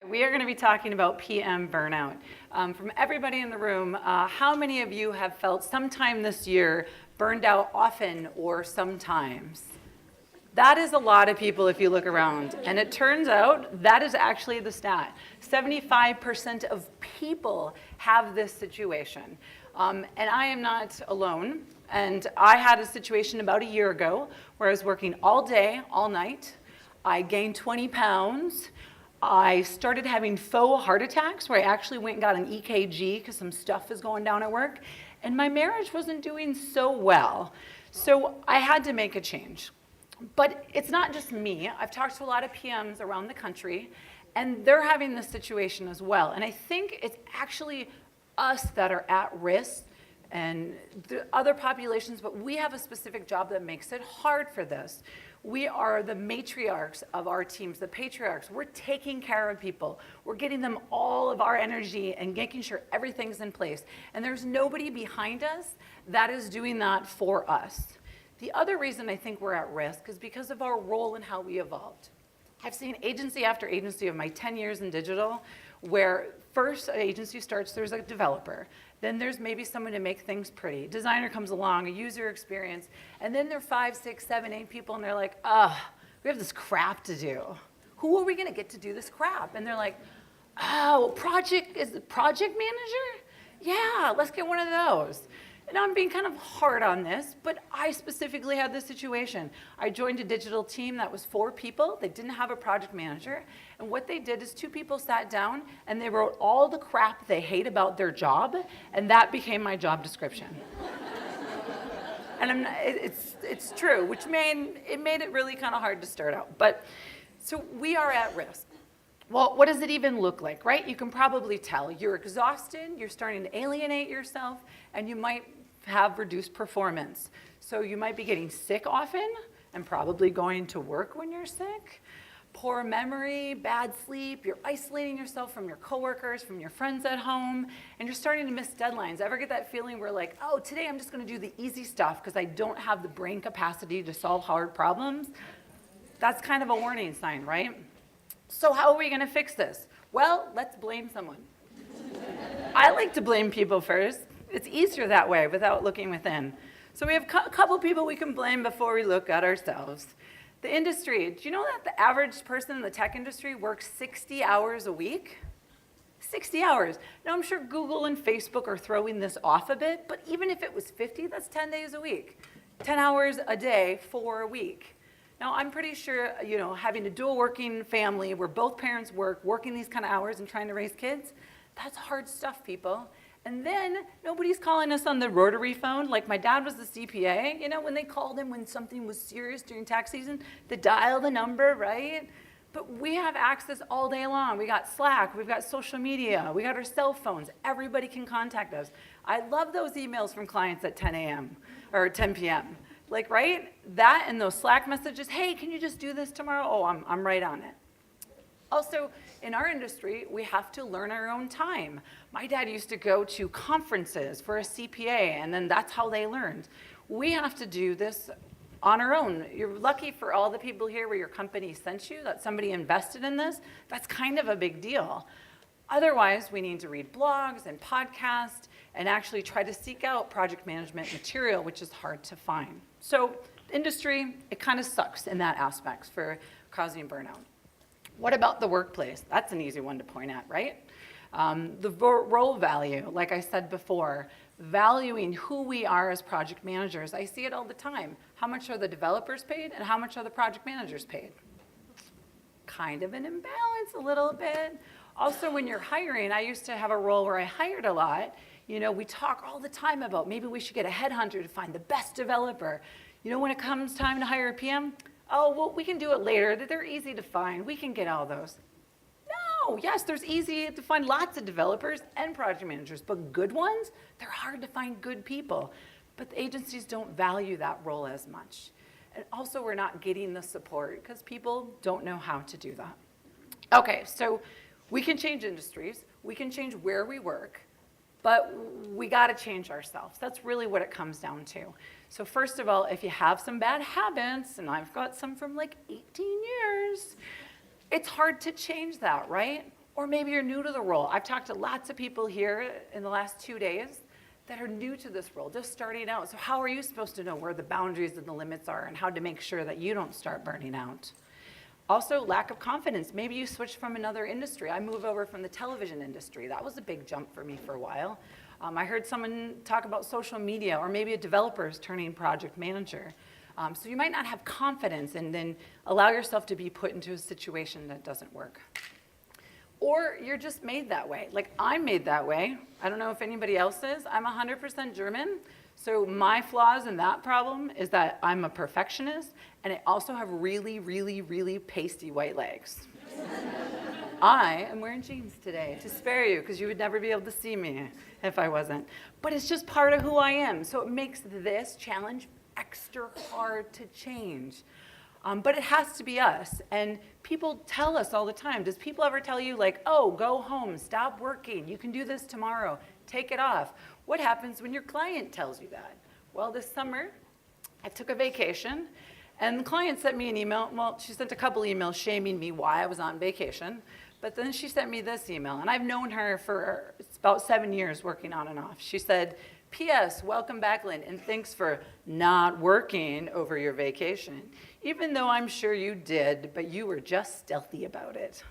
We are going to be talking about PM burnout. From everybody in the room, how many of you have felt sometime this year burned out often or sometimes? That is a lot of people if you look around. And it turns out that is actually the stat. 75% of people have this situation. And I am not alone. And I had a situation about a year ago where I was working all day, all night. I gained 20 pounds. I started having faux heart attacks where I actually went and got an EKG because some stuff is going down at work. And my marriage wasn't doing so well. So I had to make a change. But it's not just me. I've talked to a lot of PMs around the country, and they're having this situation as well. And I think it's actually us that are at risk and the other populations, but we have a specific job that makes it hard for this. We are the matriarchs of our teams, the patriarchs. We're taking care of people. We're getting them all of our energy and making sure everything's in place. And there's nobody behind us that is doing that for us. The other reason I think we're at risk is because of our role and how we evolved. I've seen agency after agency of my 10 years in digital where first an agency starts, there's a developer. Then there's maybe someone to make things pretty. Designer comes along, a user experience, and then there are 5, 6, 7, 8 people, and they're like, we have this crap to do. Who are we gonna get to do this crap? And they're like, is the project manager? Yeah, let's get one of those. And I'm being kind of hard on this, but I specifically had this situation. I joined a digital team that was 4 people. They didn't have a project manager. And what they did is 2 people sat down and they wrote all the crap they hate about their job, and that became my job description. And it's true, which made it really kind of hard to start out. But so we are at risk. Well, what does it even look like, right? You can probably tell. You're exhausted, you're starting to alienate yourself, and you might have reduced performance. So you might be getting sick often and probably going to work when you're sick. Poor memory, bad sleep, you're isolating yourself from your coworkers, from your friends at home, and you're starting to miss deadlines. Ever get that feeling where like, oh, today I'm just gonna do the easy stuff because I don't have the brain capacity to solve hard problems? That's kind of a warning sign, right? So how are we gonna fix this? Well, let's blame someone. I like to blame people first. It's easier that way without looking within. So we have a couple people we can blame before we look at ourselves. The industry. Do you know that the average person in the tech industry works 60 hours a week? 60 hours. Now I'm sure Google and Facebook are throwing this off a bit, but even if it was 50, that's 10 days a week. 10 hours a day for a week. Now, I'm pretty sure, having a dual working family where both parents work, working these kind of hours and trying to raise kids, that's hard stuff, people. And then nobody's calling us on the rotary phone. Like my dad was the CPA, when they called him when something was serious during tax season, to dial the number, right? But we have access all day long. We got Slack, we've got social media, we got our cell phones. Everybody can contact us. I love those emails from clients at 10 a.m. or 10 p.m. Like, right? That and those Slack messages, hey, can you just do this tomorrow? Oh, I'm right on it. Also, in our industry, we have to learn our own time. My dad used to go to conferences for a CPA, and then that's how they learned. We have to do this on our own. You're lucky for all the people here where your company sent you, that somebody invested in this. That's kind of a big deal. Otherwise, we need to read blogs and podcasts and actually try to seek out project management material, which is hard to find. So industry, it kind of sucks in that aspect for causing burnout. What about the workplace? That's an easy one to point at, right? The role value, like I said before, valuing who we are as project managers. I see it all the time. How much are the developers paid and how much are the project managers paid? Kind of an imbalance a little bit. Also, when you're hiring, I used to have a role where I hired a lot. We talk all the time about maybe we should get a headhunter to find the best developer. When it comes time to hire a PM, oh, well, we can do it later. They're easy to find. We can get all those. No, yes, there's easy to find lots of developers and project managers, but good ones, they're hard to find good people. But the agencies don't value that role as much. And also, we're not getting the support because people don't know how to do that. Okay, so we can change industries. We can change where we work. But we got to change ourselves. That's really what it comes down to. So first of all, if you have some bad habits, and I've got some from like 18 years, it's hard to change that, right? Or maybe you're new to the role. I've talked to lots of people here in the last 2 days that are new to this role, just starting out. So how are you supposed to know where the boundaries and the limits are and how to make sure that you don't start burning out? Also, lack of confidence. Maybe you switch from another industry. I moved over from the television industry. That was a big jump for me for a while. I heard someone talk about social media, or maybe a developer is turning project manager. So you might not have confidence, and then allow yourself to be put into a situation that doesn't work. Or you're just made that way. Like I'm made that way. I don't know if anybody else is. I'm 100% German. So my flaws in that problem is that I'm a perfectionist, and I also have really, really, really pasty white legs. I am wearing jeans today to spare you, because you would never be able to see me if I wasn't. But it's just part of who I am. So it makes this challenge extra hard to change. But it has to be us. And people tell us all the time. Does people ever tell you, like, oh, go home, stop working, you can do this tomorrow, take it off? What happens when your client tells you that? Well, this summer, I took a vacation, and the client sent me an email. Well, she sent a couple emails shaming me why I was on vacation. But then she sent me this email, and I've known her for about 7 years working on and off. She said, P.S. Welcome back, Lynn, and thanks for not working over your vacation. Even though I'm sure you did, but you were just stealthy about it.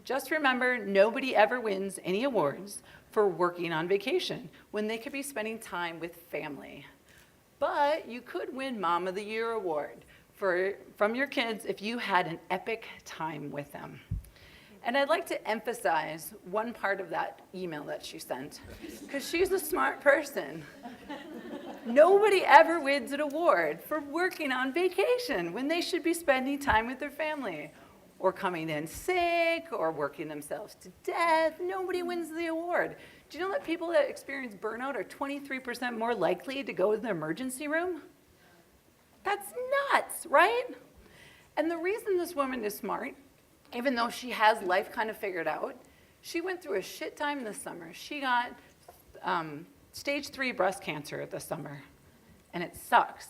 Just remember, nobody ever wins any awards for working on vacation when they could be spending time with family. But you could win Mom of the Year award from your kids if you had an epic time with them. And I'd like to emphasize one part of that email that she sent, because she's a smart person. Nobody ever wins an award for working on vacation when they should be spending time with their family, or coming in sick, or working themselves to death. Nobody wins the award. Do you know that people that experience burnout are 23% more likely to go to the emergency room? That's nuts, right? And the reason this woman is smart, even though she has life kind of figured out, she went through a shit time this summer. She got stage 3 breast cancer this summer, and it sucks.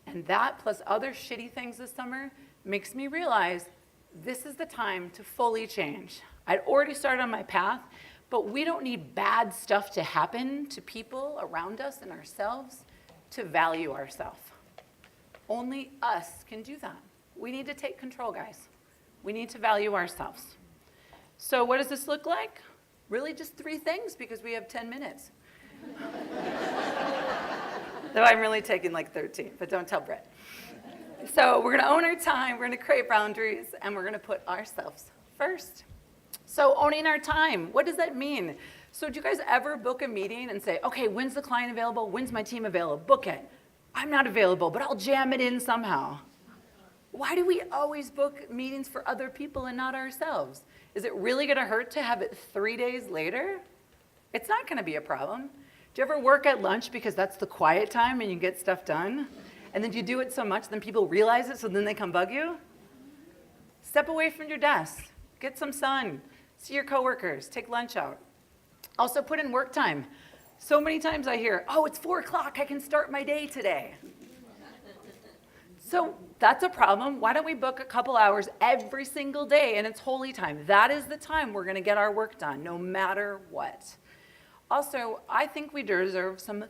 And that plus other shitty things this summer makes me realize this is the time to fully change. I'd already started on my path, but we don't need bad stuff to happen to people around us and ourselves to value ourselves. Only us can do that. We need to take control, guys. We need to value ourselves. So what does this look like? Really just 3 things, because we have 10 minutes. Though I'm really taking like 13, but don't tell Brett. So we're gonna own our time, we're gonna create boundaries, and we're gonna put ourselves first. So owning our time, what does that mean? So do you guys ever book a meeting and say, okay, when's the client available? When's my team available? Book it. I'm not available, but I'll jam it in somehow. Why do we always book meetings for other people and not ourselves? Is it really gonna hurt to have it 3 days later? It's not gonna be a problem. Do you ever work at lunch because that's the quiet time and you get stuff done? And then you do it so much, then people realize it, so then they come bug you? Step away from your desk, get some sun, see your coworkers, take lunch out. Also put in work time. So many times I hear, oh, it's 4 o'clock, I can start my day today. So that's a problem. Why don't we book a couple hours every single day and it's holy time? That is the time we're gonna get our work done, no matter what. Also, I think we deserve some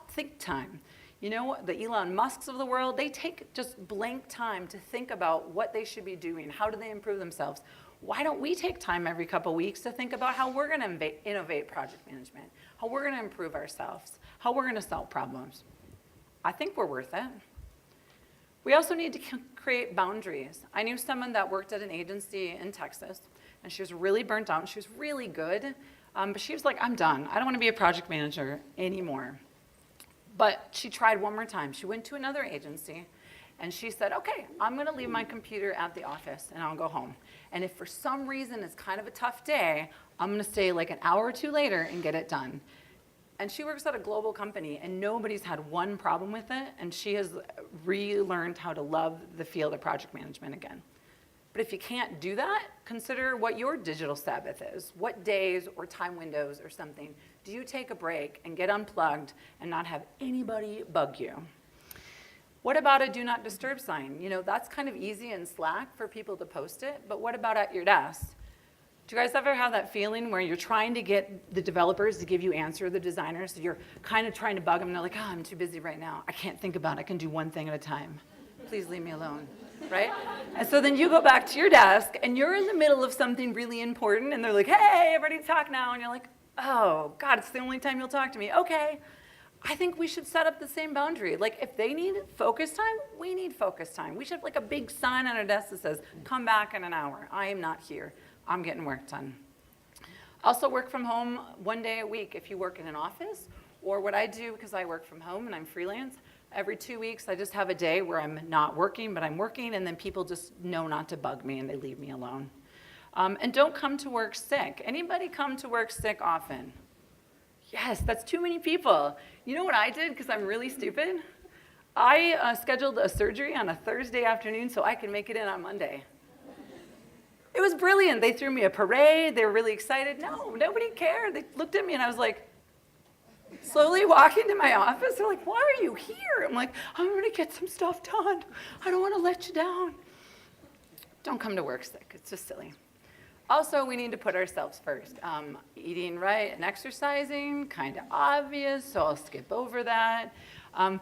think time. You know, the Elon Musks of the world, they take just blank time to think about what they should be doing. How do they improve themselves? Why don't we take time every couple weeks to think about how we're gonna innovate project management, how we're gonna improve ourselves, how we're gonna solve problems? I think we're worth it. We also need to create boundaries. I knew someone that worked at an agency in Texas, and she was really burnt out, and she was really good, but she was like, I'm done. I don't wanna be a project manager anymore. But she tried one more time. She went to another agency, and she said, okay, I'm gonna leave my computer at the office, and I'll go home. And if for some reason it's kind of a tough day, I'm gonna stay like an hour or two later and get it done. And she works at a global company, and nobody's had one problem with it, and she has relearned how to love the field of project management again. But if you can't do that, consider what your digital Sabbath is. What days or time windows or something do you take a break and get unplugged and not have anybody bug you? What about a do not disturb sign? You know, that's kind of easy in Slack for people to post it, but what about at your desk? Do you guys ever have that feeling where you're trying to get the developers to give you answer, the designers, so you're kind of trying to bug them, and they're like, oh, I'm too busy right now. I can't think about it. I can do one thing at a time. Please leave me alone, right? And so then you go back to your desk, and you're in the middle of something really important, and they're like, hey, everybody talk now. And you're like, oh, God, it's the only time you'll talk to me. Okay, I think we should set up the same boundary. Like, if they need focus time, we need focus time. We should have like a big sign on our desk that says, come back in an hour. I am not here. I'm getting work done. Also work from home 1 day a week if you work in an office, or what I do because I work from home and I'm freelance, every 2 weeks I just have a day where I'm not working, but I'm working, and then people just know not to bug me and they leave me alone. And don't come to work sick. Anybody come to work sick often? Yes, that's too many people. You know what I did because I'm really stupid? I scheduled a surgery on a Thursday afternoon so I could make it in on Monday. It was brilliant. They threw me a parade. They were really excited. No, nobody cared. They looked at me and I was like, slowly walking to my office. They're like, why are you here? I'm like, I'm going to get some stuff done. I don't want to let you down. Don't come to work sick. It's just silly. Also, we need to put ourselves first. Eating right and exercising, kind of obvious, so I'll skip over that.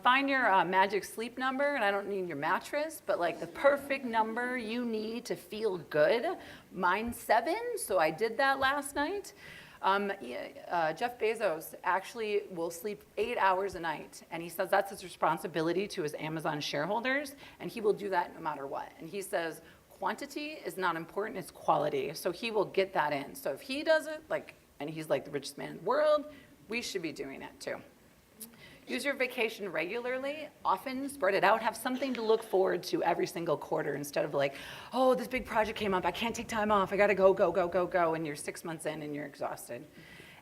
Find your magic sleep number, and I don't mean your mattress, but like the perfect number you need to feel good. Mine's 7, so I did that last night. Jeff Bezos actually will sleep 8 hours a night, and he says that's his responsibility to his Amazon shareholders, and he will do that no matter what. And he says quantity is not important, it's quality, so he will get that in. So if he does it, and he's like the richest man in the world, we should be doing it too. Use your vacation regularly, often spread it out, have something to look forward to every single quarter instead of like, oh, this big project came up, I can't take time off, I gotta go, and you're 6 months in and you're exhausted.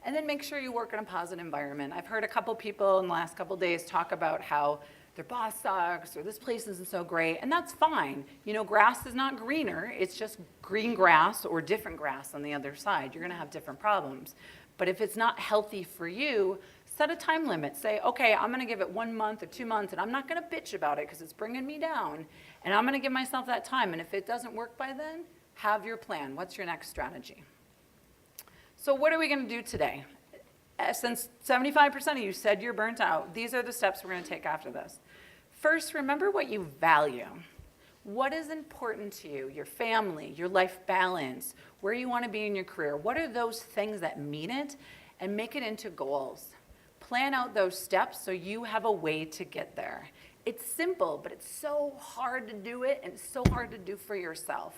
And then make sure you work in a positive environment. I've heard a couple people in the last couple days talk about how their boss sucks or this place isn't so great, and that's fine. You know, grass is not greener, it's just green grass or different grass on the other side. You're gonna have different problems. But if it's not healthy for you, set a time limit. Say, okay, I'm gonna give it 1 month or 2 months, and I'm not gonna bitch about it because it's bringing me down, and I'm gonna give myself that time, and if it doesn't work by then, have your plan. What's your next strategy? So what are we gonna do today? Since 75% of you said you're burnt out, these are the steps we're gonna take after this. First, remember what you value. What is important to you? Your family, your life balance, where you wanna be in your career. What are those things that mean it? And make it into goals. Plan out those steps so you have a way to get there. It's simple, but it's so hard to do it, and it's so hard to do for yourself.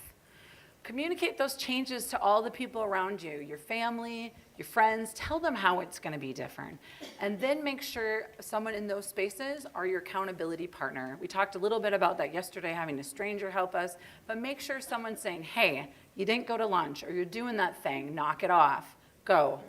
Communicate those changes to all the people around you, your family, your friends. Tell them how it's going to be different. And then make sure someone in those spaces are your accountability partner. We talked a little bit about that yesterday, having a stranger help us, but make sure someone's saying, hey, you didn't go to lunch, or you're doing that thing, knock it off, go.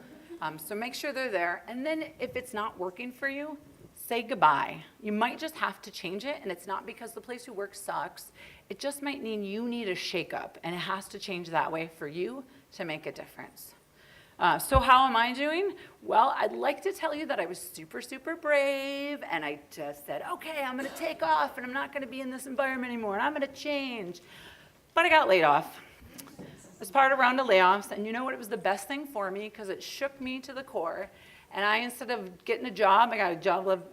So make sure they're there. And then if it's not working for you, say goodbye. You might just have to change it, and it's not because the place you work sucks. It just might mean you need a shakeup, and it has to change that way for you to make a difference. So how am I doing? Well, I'd like to tell you that I was super, super brave, and I just said, okay, I'm gonna take off, and I'm not gonna be in this environment anymore, and I'm gonna change. But I got laid off. I was part of a round of layoffs, and you know what? It was the best thing for me because it shook me to the core. And I, instead of getting a job, I got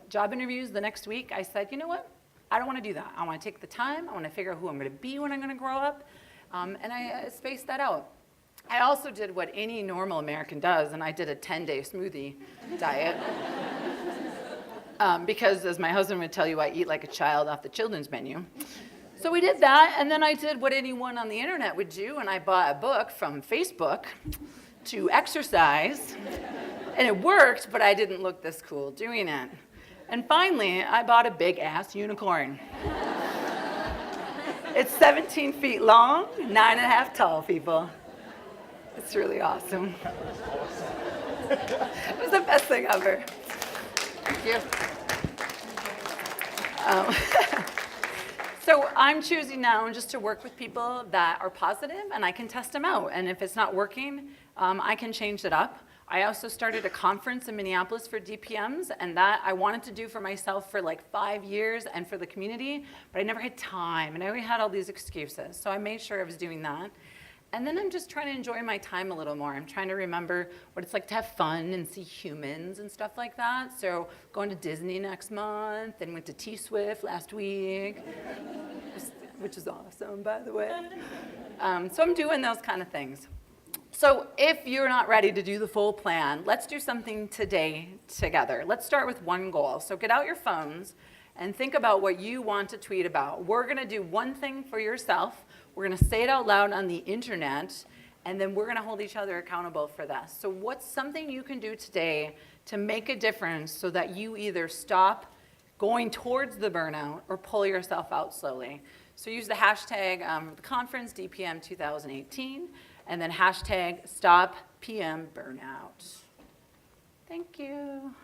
job interviews the next week. I said, you know what? I don't want to do that. I want to take the time. I want to figure out who I'm going to be when I'm going to grow up. And I spaced that out. I also did what any normal American does, and I did a 10-day smoothie diet. Because, as my husband would tell you, I eat like a child off the children's menu. So we did that, and then I did what anyone on the internet would do, and I bought a book from Facebook to exercise. And it worked, but I didn't look this cool doing it. And finally, I bought a big-ass unicorn. It's 17 feet long, 9.5 tall, people. It's really awesome. It was the best thing ever. Thank you. So I'm choosing now just to work with people that are positive, and I can test them out. And if it's not working, I can change it up. I also started a conference in Minneapolis for DPMs, and that I wanted to do for myself for like 5 years and for the community, but I never had time, and I always had all these excuses. So I made sure I was doing that. And then I'm just trying to enjoy my time a little more. I'm trying to remember what it's like to have fun and see humans and stuff like that. So going to Disney next month and went to T-Swift last week, which is awesome, by the way. So I'm doing those kind of things. So if you're not ready to do the full plan, let's do something today together. Let's start with one goal. So get out your phones and think about what you want to tweet about. We're going to do one thing for yourself. We're going to say it out loud on the internet, and then we're going to hold each other accountable for this. So what's something you can do today to make a difference so that you either stop going towards the burnout or pull yourself out slowly? So use the hashtag the conference, DPM 2018, and then hashtag stop PM burnout. Thank you.